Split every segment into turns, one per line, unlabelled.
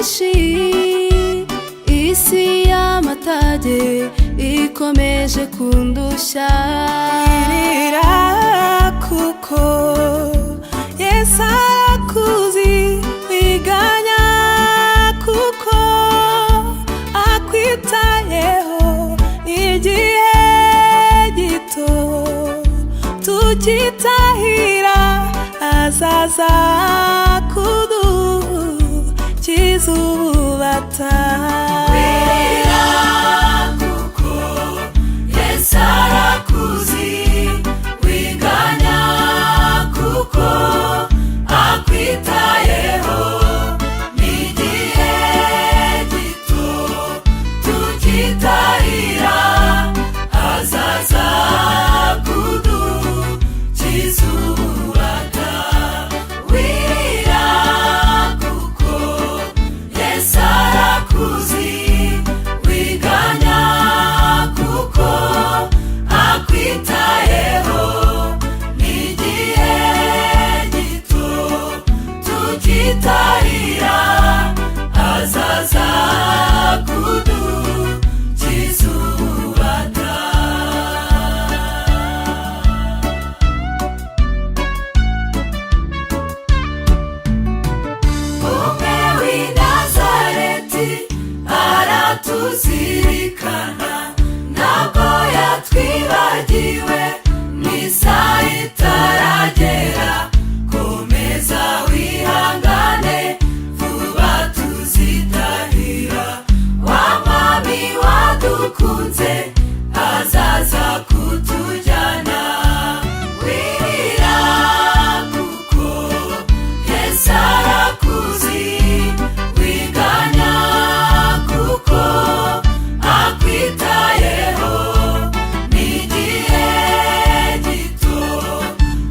byinshi, isi y'amatage ikomeje kundushya.
Wirira kuko Yesu arakuzi, wiganya kuko akwitayeho. Igihe gito tukitahira, azaza kudukiza ububata.
Wirira kuko Yesu arakuzi, wiganya kuko akwitayeho. N'igihe gito tukitahira, azaza kudukiza ububata. Wirira kuko Yesu arakuzi, wiganya kuko akwitayeho. N'igihe gito tukitahira, azaza kudukiza ububata. Umwe w'i Nazareti aratuzirikana, ntabwo yatwibagiwe. N'isaha itaragera, komeza wihangane, vuba tuzitahira. Wa mwami wadukunze azaza kutujyana. Wirira kuko Yesu arakuzi, wiganya kuko akwitayeho. N'igihe gito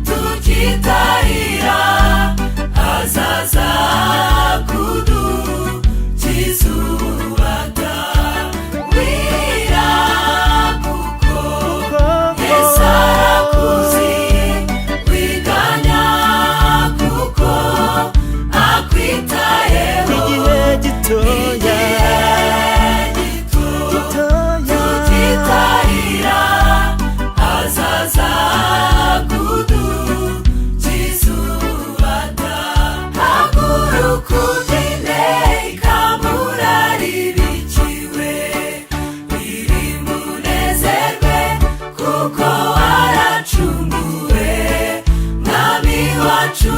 tukitahira, azaza kudukiza ububata. Wirira kuko Yesu arakuzi, wiganya kuko akwitayeho.
Igihe gitoya
tukitahira, azaza kudukiza ububata. Haguruka ubyine, ikamurari bikiwe, biri munezerwe kuko waracunguwe. Mwami wacu